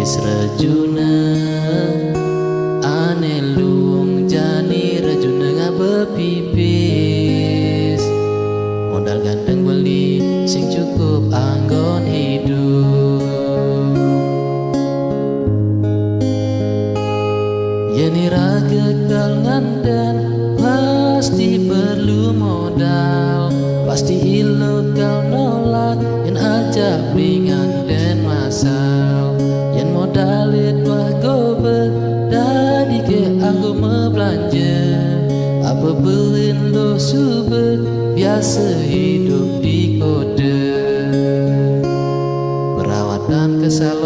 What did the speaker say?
Rajuna ane luang jani rajuna ngapa pipis modal ganteng beli sing cukup anggon hidup. Yani raga kalngandan pasti perlu modal, pasti ilo kau nolak yang ajak ringan dan masal. Yang modalit wah gober dari ke aku membelanja apa belin lo subet biasa hidup.